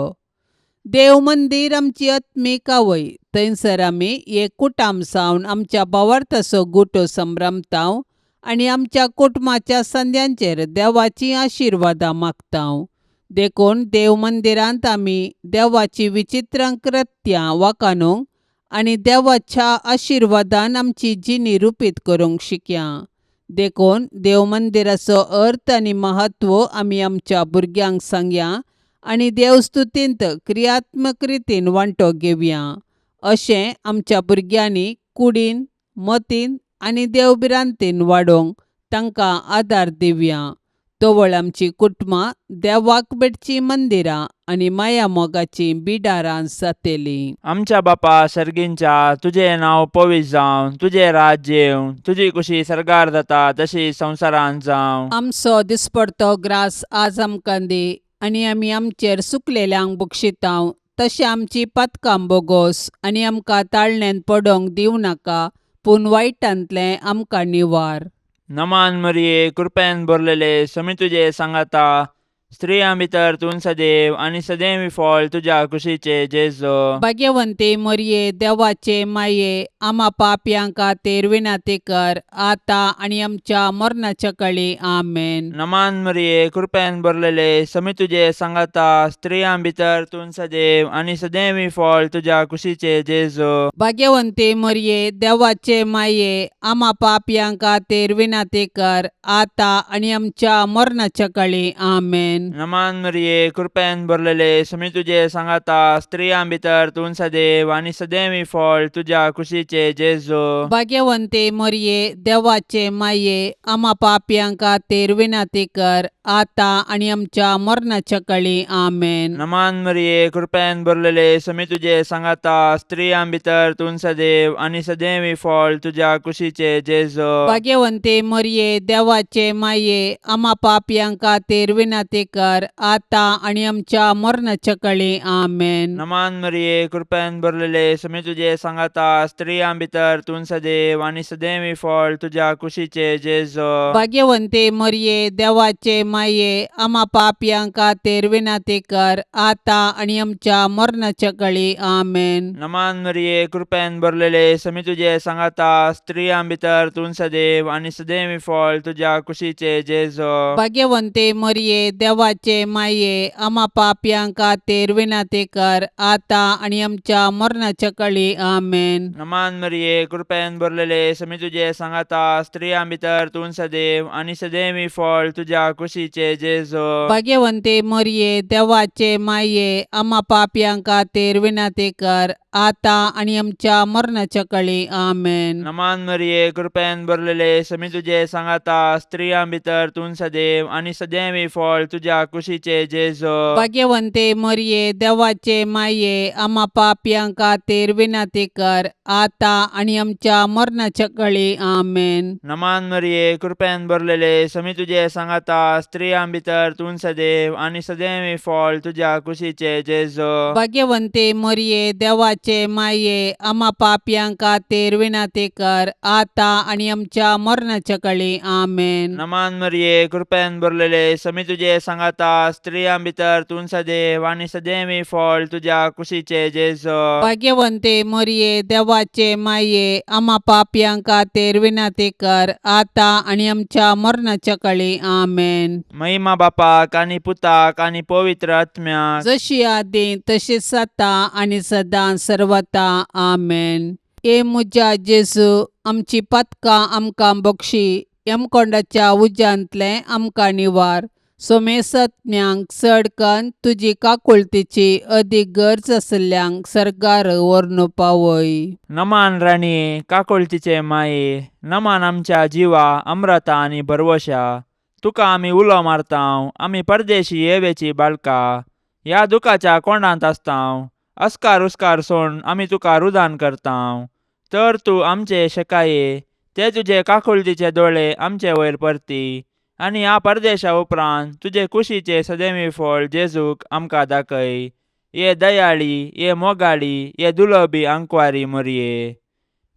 देव मंदीर आमची आत्मीक आवय. थंयसर आमी एक कुटाम जावन आमच्या भावार्थाचो गुटो संभ्रमतांव आनी आमच्या कुटुंबाच्या संद्यांचेर देवाची आशिर्वादां मागतां. देखून देव मंदिरांत आमी देवाची विचित्र कृत्यां वाखाणूंक आनी देवाच्या आशिर्वादान आमची जिणी रुपीत करूंक शिकया. देखून देव मंदिराचो अर्थ आनी महत्व आमी आमच्या भुरग्यांक सांगया आनी देवस्तुतींत क्रियात्मक रितीन वांटो घेवया. अशें आमच्या भुरग्यांनी कुडीन, मतीन आनी देवबिरांतीन वाडोवंक तांकां आदार दिवया. तोवळ आमची कुटुंबां देवाक बेडची मंदिरां आनी माया मोगाची बिडारां जातलीं. आमच्या बापा सर्गींच्या, तुजें नांव पवित्र जावं, तुजें राज्य येवं, तुजी कुशी सरकार जाता तशी संवसारांत जावं. आमचो दिसपडतो ग्रास आज आमकां दी आनी आमी आमचेर सुकलेल्यांक बक्षितांव. तशें आमची पातकां बोगोस आनी आमकां ताळण्यांत पडोवंक दिवं नाका, पूण वायटांतलें आमकां निवार. नमान मरिये, कृपेन भरलेले, समी तुजे सांगाता, स्त्रियां भितर तूं सदैव आनी सदैवी फळ तुज्या कुशीचे जेजो. भाग्यवंते मरिये, देवाचे माये, आम्हा पापयांक खातीर विनाती कर, आतां आनी आमच्या मरणाच्या काळी. आमेन. नमान मरिये, कृपेन भरलेले, समी तुजे सांगाता, स्त्रियां भितर तूं सदैव आनी सदैवी फळ तुज्या कुशीचे जेजो. भाग्यवंते मरिये, देवाचे माये, आम्हा पापयांक खातीर विनाती कर, आतां आनी आमच्या मरणाच्या काळी. आमेन. नमान मरिये, कृपेन भरलेले, समी तुजे सांगाता, स्त्रियां भितर तूं सदैव आनी सदैवी फळ तुज्या कुशीचे जेजो. भाग्यवंते मरिये, देवाचे माये, आम्हा पापयांक खातीर विनाती कर, आतां आनी आमच्या मरणाच्या काळी. आमेन. नमान मरिये, कृपेन भरलेले, समी तुजे सांगाता, स्त्रियां भितर तूं सदैव आनी सदैवी फळ तुज्या कुशीचे जेजो. भाग्यवंते मरिये, देवाचे माये, आम्हा पापयांक खातीर विनाती कर, आतां आनी आमच्या मरणाच्या काळी. आमेन. नमान मरिये, कृपेन भरलेले, समी तुजे सांगाता, स्त्रियां भितर तूं सदैव आनी सदैवी फळ तुज्या कुशीचे जेजो. भाग्यवंते मरिये, देवाचे माये, आम्हा पापयांक खातीर विनाती कर, आतां आनी आमच्या मरणाच्या काळी. आमेन. नमान मरिये, कृपेन भरलेले, समी तुजे सांगाता, स्त्रियां भितर तूं सदैव आनी सदैवी फळ तुज्या कुशीचे जेजो. भाग्यवंते मरिये, देवाचे माये, आम्हा पापयांक खातीर विनाती कर, आतां आनी आमच्या मरणाच्या काळी. आमेन. नमान मरिये, कृपेन भरलेले, समी तुजे सांगाता, स्त्रियां भितर तूं सदैव आनी सदैवी फळ तुज्या कुशीचे जेजो. भाग्यवंते मरिये, देवाचे माये, आम्हा पापयांक खातीर विनाती कर, आतां आनी आमच्या मरणाच्या काळी. आमेन. नमान मरिये, कृपेन भरलेले, समी तुजे सांगाता, स्त्रियां भितर तूं सदैव आनी सदैवी फळ तुज्या कुशीचे जेजो. भाग्यवंते मरिये, देवाचे माये, आम्हा पापयांक खातीर विनाती कर, आतां आनी आमच्या मरणाच्या काळी. आमेन. नमान मरिये, कृपेन भरलेले, समी तुजे सांगाता, स्त्रियां भितर तूं सदैव आनी सदैवी फळ तुज्या कुशीचे जेजो. भाग्यवंते मरिये, देवाचे माये, आम्हा पापयांक खातीर विनाती कर, आतां आनी आमच्या मरणाच्या काळी. आमेन. नमान मरिये, कृपेन भरलेले, समी तुजे सांगाता, स्त्रियां भितर तूं सदैव आनी सदैवी फळ तुज्या कुशीचे जेजो. भाग्यवंते मरिये, देवाचे माये, आम्हा पापयांक खातीर विनाती कर, आतां आनी आमच्या मरणाच्या काळी. आमेन. महिमा बापाक आनी पुताक आनी पवित्र आत्म्याक, जशी आदी तशीच आता आनी सदां सर्वता. आमेन. ए मुजा जेजू, आमची पातकां आमकां बक्षी, यमकोंडाच्या उज्यांतले आमकां निवार. सोमेसत्म्यांक चडकन तुजी काकुळतीची अदीक गरज आसल्यांक सरकार व्हरून पावय. नमान राणीये, काकुळतीचे माये, नमान आमच्या जिवा, अमृता आनी भरवशा. तुका आमी उलो मारतांव, आमी परदेशी येवेची बाळकां, ह्या दुखाच्या कोंडांत आसतांव. अस्कार उस्कार सोड आमी तुका रुदान करतांव. तर तूं आमचे शेकाये, ते तुजे काकुळतीचे दोळे आमचे वयर परती, आनी ह्या परदेशा उपरांत तुजे कुशीचे सदैवी फळ जेजूक आमकां दाखय. ये दयाळी, ये मोगाळी, ये दुलोबी आंकवारी मरिये.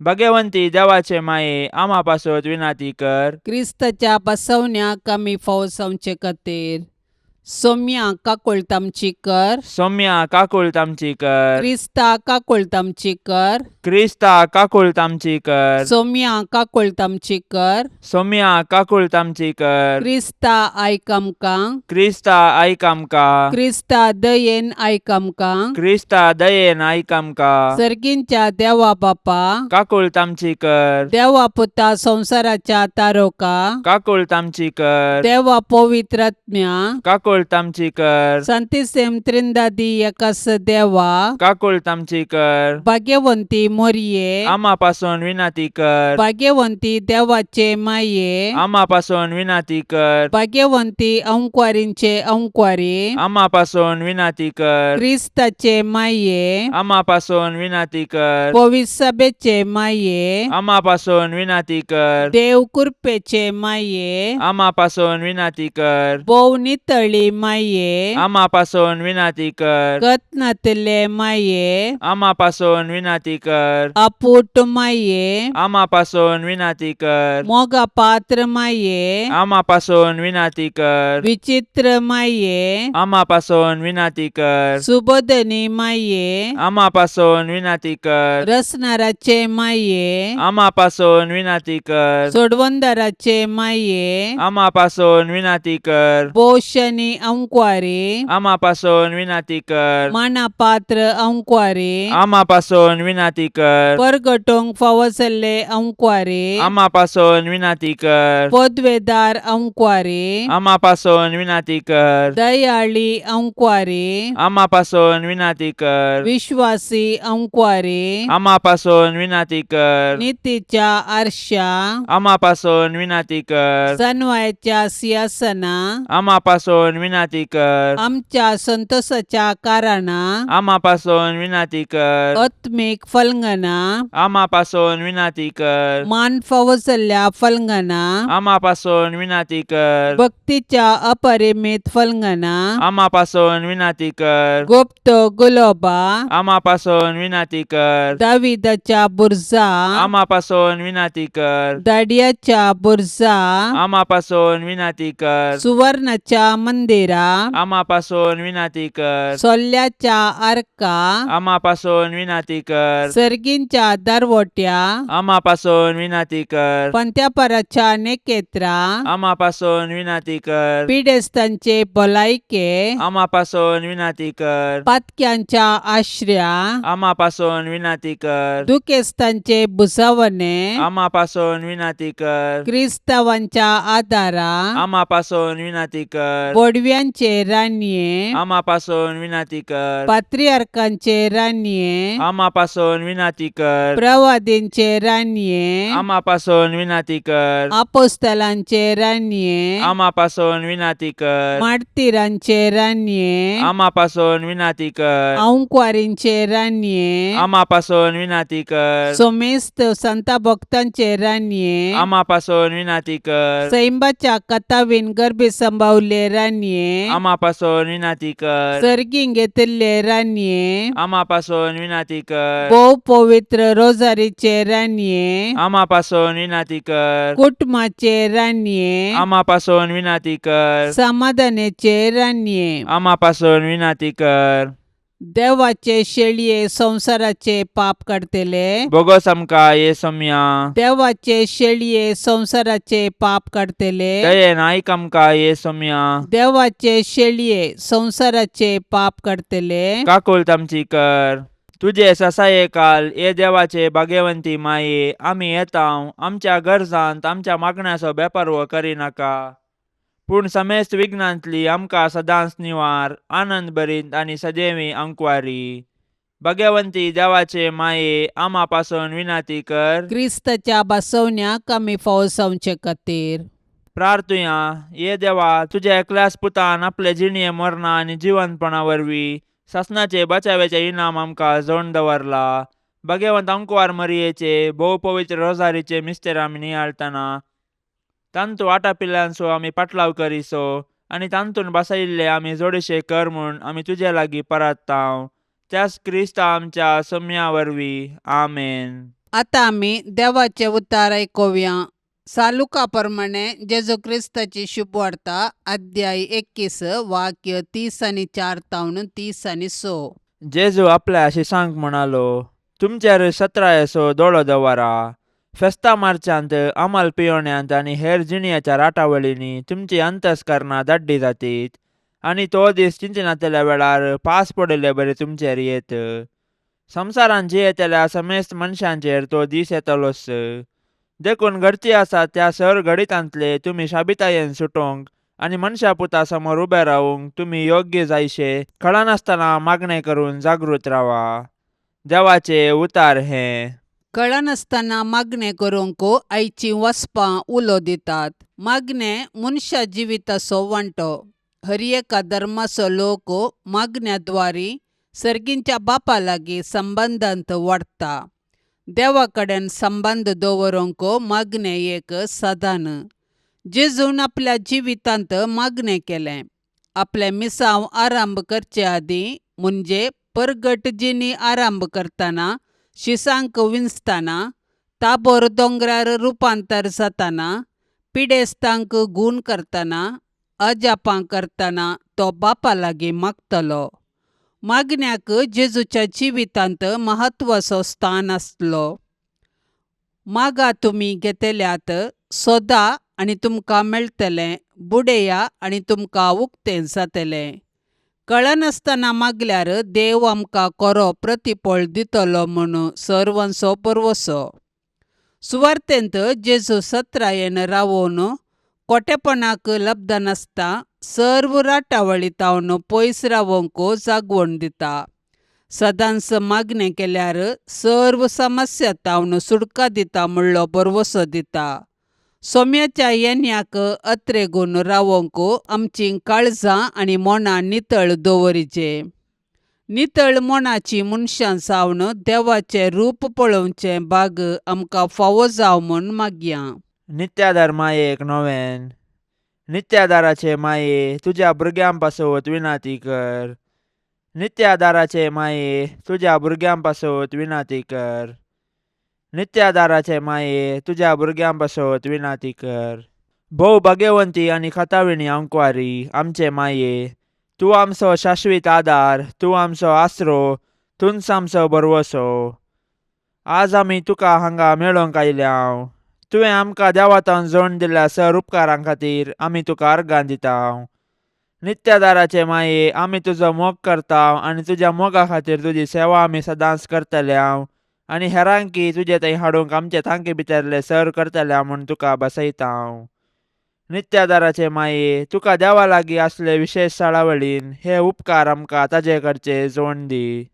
भाग्यवंती देवाचे माये, आम्हा पासत विनाती कर. क्रिस्ताच्या बसवण्याक आमी फावो जावचे खातीर. सौम्या काकोळतामचीकर, सौम्या काकुळतामचीकर, क्रिस्ता काकोळतामचीकर, क्रिस्ता काकुळतामचीकर, सौम्या काकोळतामचीकर, सौम्या काकुळतामचीकर, क्रिस्ता आयक आमकां, क्रिस्ता आयक आमकां, क्रिस्ता दयेन आयक आमकां, क्रिस्ता दयेन आयक आमकां, सर्गींच्या देवा बापा, काकुळतामचीकर, देवा पुता संसाराच्या तारोका, काकुळतामचीकर, देवा पवित्रात्म्या, काकुळतामचीकर, संतिसेम त्रिंदादी एकास देवा, काकुळतामचीकर, भाग्यवंती मोरये, आम्हापासून विनंती कर, भाग्यवंती देवाचे माये, आम्हापासून विनंती कर, भाग्यवंती अंकुवारींचे अंकुवारी, आम्हापासून विनंती कर, क्रिस्ताचे माये, आम्हापासून विनंती कर, पवित्र सभेचे माये, आम्हापासून विनंती कर, देव कृपेचे माये, आम्हापासून विनंती कर, बोव नितळी माये, आम्हापासून विनंती कर, कतनातले माये, आम्हापासून विनंती कर, अपूट माये, आम्हापासून विनंती कर, मोगा पात्र माये, आम्हापासून विनंती कर, विचित्र माये, आम्हापासून विनंती कर, सुबोधनी माये, आम्हापासून विनंती कर, रसनाराचे माये, आम्हापासून विनंती कर, सोडवंदाराचे माये, आम्हापासून विनंती कर, बोशनी अंकुवारी, आम्हापासून विनंती कर, मानापात्र अंकुवारी, आम्हापासून विनंती कर, परगटोंग फावसले अंकुवारी, आम्हापासून विनंती कर, पदवेदार अंकुवारी, आम्हापासून विनंती कर, दयाळी अंकुवारी, आम्हापासून विनंती कर, विश्वासी अंकुवारी, आम्हापासून विनंती कर, नीतीच्या आरशा, आम्हापासून विनंती कर, सनवायच्या सिंहासना, आम्हापासून विनंती कर, आमच्या संतोषाच्या कारणा, आम्हापासून विनंती कर, आत्मिक फलंगना, आम्हापासून विनंती कर, मान फावसल्या फलंगना, आम्हापासून विनंती कर, भक्तीच्या अपरिमित फलंगना, आम्हापासून विनंती कर, गुप्त गुलोबा, आम्हापासून विनंती कर, दाविदाच्या बुरजा, आम्हापासून विनंती कर, दाडियाच्या बुरजा, आम्हापासून विनंती कर, सुवर्णाच्या मंदिरा, आम्हापासून विनंती कर, सोल्ल्याच्या आरका, आम्हापासून विनंती कर, सर्गींच्या दरवट्या, आम्हापासून विनंती कर, पंत्यापराच्या नेकेत्रा, आम्हापासून विनंती कर, पिडेस्तांचे भलायके, आम्हापासून विनंती कर, पातक्यांच्या आश्रया, आम्हापासून विनंती कर, दुखेस्तांचे बुसावणे, आम्हापासून विनंती कर, क्रिस्तावांच्या आदारा, आम्हापासून विनंती कर, बोडव्यांचे रान्ये, आम्हापासून विनंती कर, पात्रियार्कांचे रान्ये, आम्हापासून विनंती कर, प्रवादींचे रान्ये, आम्हापासून विनंती कर, आपोस्तलांचे रान्ये, आम्हापासून विनंती कर, मार्तिरांचे रान्ये, आम्हापासून विनंती कर, अंकुवारींचे रान्ये, आम्हापासून विनंती कर, सोमेस्त संता भक्तांचे रान्ये, आम्हापासून विनंती कर, सैंबाच्या कथावीन गर्भे संभावले रान्ये, आम्हापासून विनंती कर, सर्गीं घेतिल्ले रान्ये, आम्हापासून विनंती कर, भोव पवित्र रोजारीचे रान्ये, आम्हापासून विनंती कर, कुटुंबाचे रान्ये, आम्हापासून विनंती कर, समाधानाचे रान्ये, आम्हापासून विनंती कर, देवाचे शेळये संसाराचे पाप काढतेले, बोगस आमकां येसुम्या, देवाचे शेळये संसाराचे पाप काढतेले, दयेन आयक आमकां येसुम्या, देवाचे शेळये संसाराचे पाप काढतेले, काकुळतामची कर. तुझे ससायेकाल ये देवाचे भाग्यवंती माये, आमी येताव आमच्या गरजांत आमच्या मागण्याचो बेपर्वो करिनाका, पूण समेस्त विघ्नांतली आमकां सदांच निवार, आनंद भरीत आनी सदैवी अंकुवारी. भाग्यवंती देवाचे माये, आम्हा पासून विनंती कर. क्रिस्ताच्या बसवण्याक आमी फावसावचे खातीर प्रार्थुया. ये देवा, तुझ्या एकल्याच पुतान आपले जिणये मरणा आनी जिवंतपणा वरवीं सासणाचे बचावेचे इनाम आमकां जोडून दवरला. भाग्यवंत अंकुवार मरियेचे भोव पवित्र रोजारीचे मिस्तेर आमी नियाळतना तांतू आटापिल्ल्यांचो आमी पाटलाव करिसो आनी तांतून बसयिल्ले आमी जोडशे कर म्हूण आमी तुजे लागीं परताव. त्याच क्रिस्ता आमच्या सौम्या वरवीं. आमेन. आतां आमी देवाचे उतार आयकुया. सालुकाप्रमाणे जेजू ख्रिस्ताची शुभवार्ता अध्याय 21 वाक्य 30 आणि 4 तावन 30 आणि 6. जेजू आपल्या शिसांक म्हणालो, तुमचेर 17 येसो दोळो दवरा. फेस्ता मार्चांत अंमल पियोण्यांत आणि हेर जिणयाच्या राटावळींनी तुमची अंतस्करणां दाड्डी जातीत, आनी तो दीस चिंतिनातल्या वेळार पास पडिल्ले बरे तुमचेर येत. संवसारान जियेतल्या समेस्त मनशांचेर तो दीस येतलोच. देखून घडची आसात त्या सर घडितांतले तुमी शाबितायेन सुटोवंक आनी मनशा पुता समोर उबे रावूंक तुमी योग्य जायशे कळनासतना मागणे करून जागृत रावा. देवाचे उतार हे. कळनासतना मागणे करूंक आयची वसपां उलो दितात. मागणे मनशा जिविताचो वांटो. हर एका धर्माचो लोक मागण्याद्वारे सर्गींच्या बापा लागीं संबंदांत वाडटा. देवा कडेन संबंद दवरूंक मागणे एक साधन. जेजून आपल्या जिवितांत मागणे केलें. आपले मिसांव आरंभ करचे आदीं म्हणजे परगट जिणी आरंभ करतना, शिसांक विंचतना, ताबोर दोंगरार रुपांतर जातना, पिडेस्तांक गूण करतना, अजापां करतना तो बापा लागीं मागतलो. मागण्याक जेजूच्या जिवितांत महत्वाचो स्थान आसलो. मागा तुमी घेतल्यात, सोदा आनी तुमकां मेळटलें, बुडया आनी तुमकां उक्तें जातलें. कळनासतना मागल्यार देव आमकां खरो प्रतिफळ दितलो म्हूण सर्वांचो भरवसो. सुवार्तेंत जेजू 17 येन रावून कोटेपणाक लब्ध नासता सर्व राटावळी तावन पयस रावंक जागवण दिता. सदांच मागणें केल्यार सर्व समस्या तावन सुटका दिता म्हणलो भरवसो दिता. सोम्याच्या येण्याक अत्रेगून रावंक आमचीं काळजां आनी मोनां नितळ दवरिचे. नितळ मोनाची मनशां जावन देवाचें रूप पळोवचें भाग आमकां फावो जाव म्हूण मागया. नित्यादार मायेक नोवेन. नित्यादाराचे माये, तुज्या भुरग्यां पासत विनाती कर. नित्यादाराचे माये, तुज्या भुरग्यां पासत विनाती कर. नित्यादाराचे माये, तुज्या भुरग्यां पासत विनाती कर. भोव भाग्यवंती आनी खताविणी अंकवारी आमचे माये, तूं आमचो शाश्वीत आदार, तूं आमचो आसरो, तूंच आमचो भरवसो. आज आमी तुका हांगा मेळोंक आयल्याव. तुवें आमकां देवातावन जोडून दिल्ल्या सर उपकारां खातीर आमी तुका अर्गां दिताव. नित्यादाराचे माये, आमी तुजो मोग करताव आनी तुज्या मोगा खातीर तुजी सेवा आमी सदांच करतल्याव आनी हेरांकी तुजे थंय हाडूंक आमचे तांके भितरले सर करतल्या म्हूण तुका बसयताव. नित्यादाराचे माये, तुका देवा लागीं आसले विशेश सळावळीन हे उपकार आमकां ताजे कडचे जोडून दी.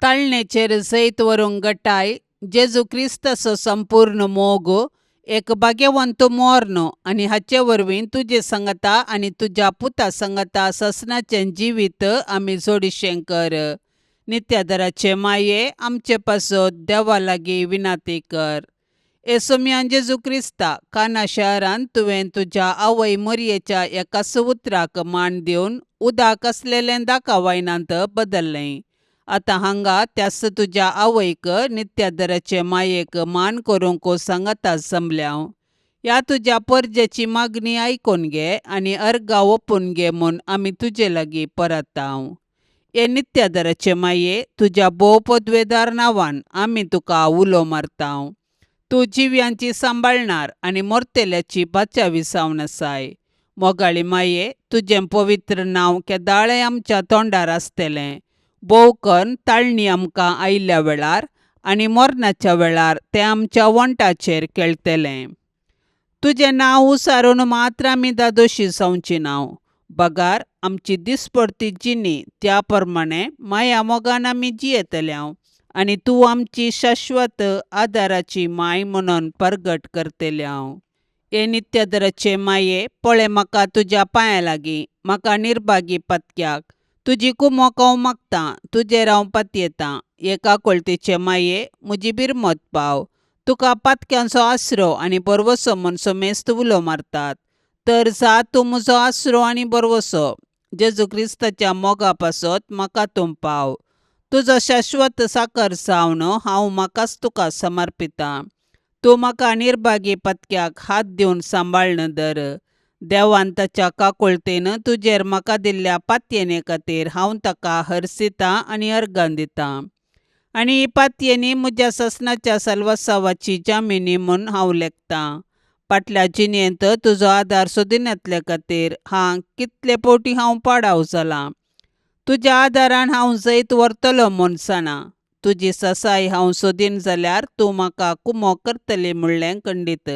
ताळणेचेर जैत व्हरूंक घटाय जेजू क्रिस्ताचो संपूर्ण मोग एक भाग्यवंत मोर्न आनी हाचे वरवीं तुजे संगता आनी तुज्या पुता संगता ससनाचें जिवीत आमी जोडिशें कर. नित्यादाराचे माये, आमचे पासत देवा लागीं विनाती कर. येसुम्यान जेजू क्रिस्ता काना शारांत तुवें तुज्या आवय मरयेच्या एका सुपुत्राक मान दिवन उदक आसलेलें दाखवायनांत बदल्लें. आतां हांगा त्यास तुज्या आवयक नित्यादाराचे मायेक मान करूंक सांगता जमल्याव. ह्या तुज्या परजेची मागणी आयकून घे आनी अर्गां ओपून घे म्हूण आमी तुजे लागीं परताव. हे नित्यादाराचे माये, तुज्या भोव पदवेदार नांवान आमी तुका उलो मारताव. तूं जिव्यांची सांबाळणार आनी मोरतेल्याची बाचावी जावन आसाय. मोगाळी माये, तुजें पवित्र नांव केदाळे आमच्या तोंडार आसतलें. भोव करून ताळणी आमकां आयिल्ल्या वेळार आनी मरणाच्या वेळार तें आमच्या वंटाचेर खेळटलें. तुजें नांव उसारून मात्र आमी दादोशी जावची नाव. बगार आमची दिसपडती जिणी त्या प्रमाणे माया मोगान आमी जियेतल्याव आनी तूं आमची शाश्वत आदाराची माय म्हणून परगट करतल्याव. हे नित्यादाराचे माये, पळय म्हाका तुज्या पांयां लागीं, म्हाका निर्भागी पत्क्याक तुजी कुमोकाव मागता, तुजेर हांव पातयेतां. एका कोळतीचे माये, म्हजी बिरमत पाव. तुका पातक्यांचो आसरो आनी बरवसो म्हूण समेस्त उलो मारतात. तर जा तूं म्हजो आसरो आनी बरवसो. जेजू क्रिस्ताच्या मोगा पासत म्हाका तूं पाव. तुजो शाश्वत साकर जावन हांव म्हाकाच तुका समर्पितां. तूं म्हाका निर्भागी पत्क्याक हात दिवन सांबाळन धर. देवान ताच्या काकुळतेन तुजेर म्हाका दिल्ल्या पातयेने खातीर हांव ताका हरसितां आनी अर्गां दितां. आनी ही पातयेनी म्हज्या ससनाच्या सल्वासावाची जामिनी म्हूण हांव लेखतां. फाटल्या जिणेंत तुजो आदार सोदून येतले खातीर कितले फावटी हांव पाडाव जालां. तुज्या आदारान हांव जैत व्हरतलो म्हूण साना. तुजी ससाय हांव सोदीन जाल्यार तूं म्हाका कुमो करतली म्हणलें खंडीत.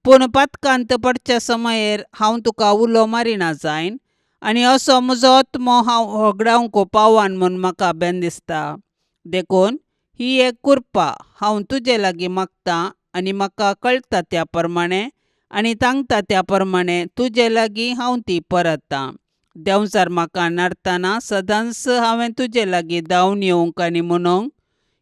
पूण पातकांत पडच्या समयेर हांव तुका उलो मारिना जायन आनी असो म्हजो आत्मो हांव होगडावंक पावान म्हूण म्हाका बेन दिसता. देखून ही एक कुरपा हांव तुजे लागीं मागतां आनी म्हाका कळटा त्या प्रमाणें आनी सांगता त्या प्रमाणें तुजे लागीं हांव ती परतां. देंवचार म्हाका नडतना सदांच हांवें तुजे लागीं धांवन येवंक आनी म्हणूंक,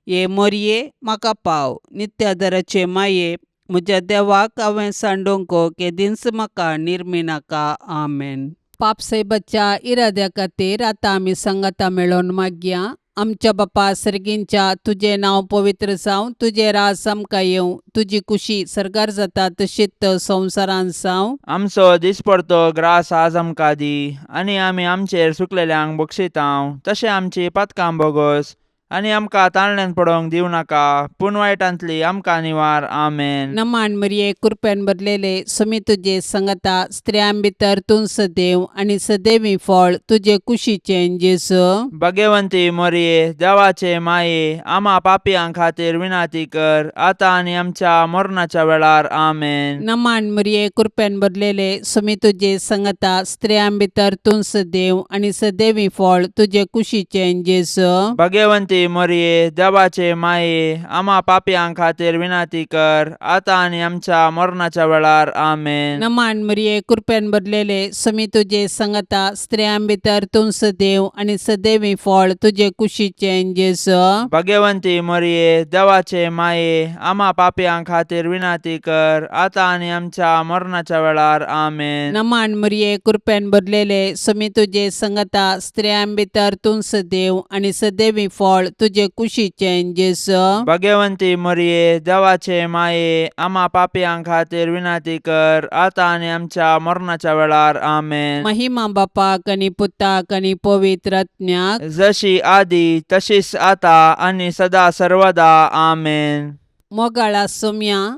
ये मोरये म्हाका पाव. नित्यादराचे माये म्हज्या देवाक हांवें सांडूंक केदींच म्हाका निर्मी नाका. आमेन. पापसैबाच्या इराद्या खातीर आतां आमी सांगाता मेळोन मागया. आमच्या बापा सर्गींच्या तुजें नांव पवित्र जावं, तुजें राज आमकां येवं, तुजी कुशी सरकार जाता तशीच संवसारांत जावं. आमचो दिसपडतो ग्रास आज आमकां दी, आनी आमी आमचेर चुकलेल्यांक बक्षितांव, तशें आमची पातकां बोगोस आनी आमकां ताळण्यांत पडोवंक दिवं नाका, पूण वायटांतली आमकां निवार. आमेन. नमान मरिये कृपेन भरलेले समी तुजे संगता स्त्रियां भितर तूं सदैव आनी सदैवी फळ तुजे कुशीचें जेजू. भाग्यवंती मोरये, देवाचे माये, आम्हा पापयांक खातीर विनाती कर, आतां आनी आमच्या मरणाच्या वेळार. आमेन. नमान मरिये कृपेन भरलेले समी तुजे संगता स्त्रियां भितर तूं सदैव आनी सदैवी फळ तुजे कुशीचें जेजू. भाग्यवंती मोरये, देवाचे माये, आम्हा पापयांक खातीर विनाती कर, आतां आनी आमच्या मरणाच्या वेळार. आमेन. नमान मरिये कृपेन भरलेले समी तुजे संगता स्त्रियां भितर तूं सदैव आनी सदैवी फळ तुजे कुशीचें जेजू. भाग्यवंती मोरये, देवाचे माये, आम्हा पापयांक खातीर विनाती कर, आतां आनी आमच्या मरणाच्या वेळार. आमेन. नमान मरिये कृपेन भरलेले समी तुजे संगता स्त्रियां भितर तूं सदैव आनी सदैवी फळ तुजे कुशीचें जेजू. भाग्यवंती मोरये, देवाचे माये, आम्हा पापयांक खातीर विनाती कर, आतां आनी आमच्या मरणाच्या वेळार. आमेन. महिमा बापाक आनी पुताक आनी पवित्र आत्म्याक, जशी आदी तशीच आता आनी सदा सर्वदा. आमेन. मोगाळा सोम्या,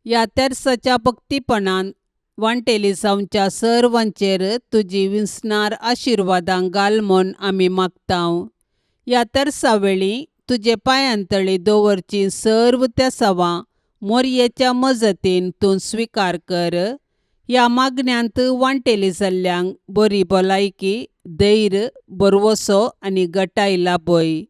ह्या तेर्साच्या भक्तीपणान वांटेली जावच्या सर्वांचेर तुजी विस्नार आशिर्वादां घाल म्हूण आमी मागतांव. ह्या तेर्सा वेळी तुजे पांयांतळी दवरची सर्व त्या सवां मोरयेच्या मजतीन तूं स्विकार कर. ह्या मागण्यांत वांटेली जाल्ल्यांक बरी भलायकी, धैर्य, बरवसो आनी घटाय लाभय.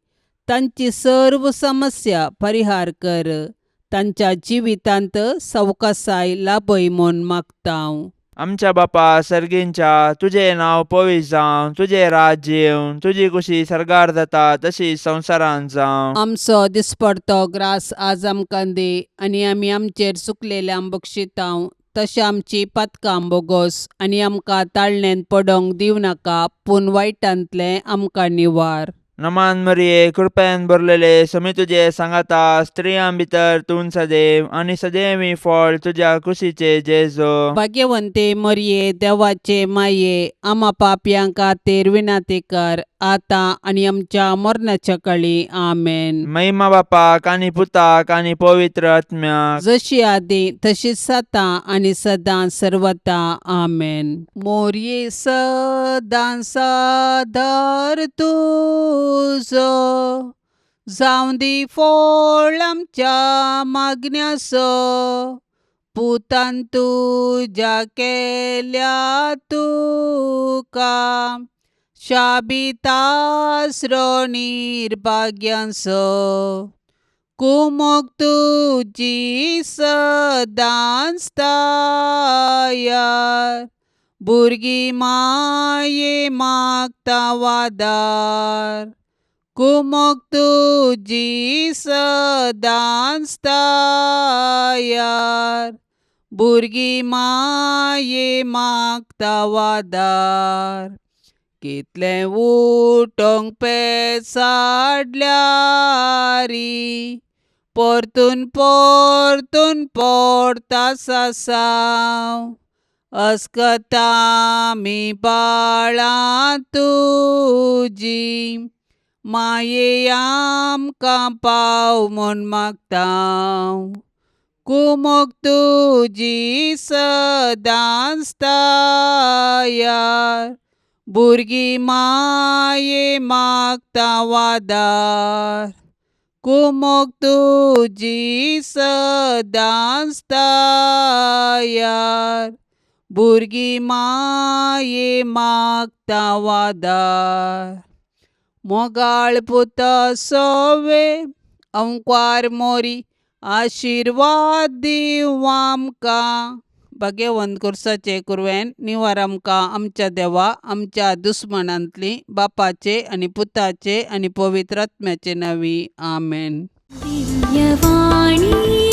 तांची सर्व समस्या परिहार कर. तांच्या जिवितांत सवकासाय लाभय म्हूण मागतांव. आमच्या बापा सर्गींच्या तुझे नांव पवित्र जावं, तुझे राज्य येवं, तुजी कुशी सरकार जाता तशी संवसारांत जावं. आमचो दिसपडतो ग्रास आज आमकां दी, आनी आमी आमचेर चुकलेल्यांक बक्षितांव, तशें आमची पातकां बोगोस आनी आमकां ताळणेंत पडोवंक दिवं नाका, पूण वायटांतले आमकां निवार. नमान मरिये, कृपेन भरलेले समी तुजे सांगाता स्त्रियां भितर तूं सदैव आनी सदैवी फळ तुज्या कुशीचे जेजू. भाग्यवंते मरिये, देवाचे माये, आम्हा पापयांक खातीर विनाती कर, आतां आनी आमच्या मरणाच्या काळी. आमेन. महिमा बापाक आनी पुताक आनी पवित्र आत्म्याक, जशी आदी तशीच आता आनी सदां सर्वता. आमेन. मोरये सदां सादर तुजो, जावं दी फळ आमच्या मागण्यासो, पुतान तुज्या केल्या तुका शाबितास्रो निर्भाग्यांसो. कुमोक तुजी सदांच तयार, भुरगीं माये मागता वादार. कुमोक तुजी सदांच तयार, भुरगीं माये मागता वादार. कितलें उठोंक पेसाडल्यारी, परतून पोरता सासाव अस्कता मी बाळा तुजी माये आमकां पाव म्हूण मागतां कुमोग तुजी सदांच तयार भुरगीं माये मागता वादार कुमोग तुजी सदांच तयार भुरगीं माये मागता वादार मोगाळ पुता सोवे अंकार मोरी आशिर्वाद दिव आमकां भाग्यवंत कुर्साचे कुरवेन निवार आमकां आमच्या देवा आमच्या दुस्मनांतली बापाचे आनी पुताचे आनी पवित्र आत्म्याचे नांवी आमेन. दिव्यवाणी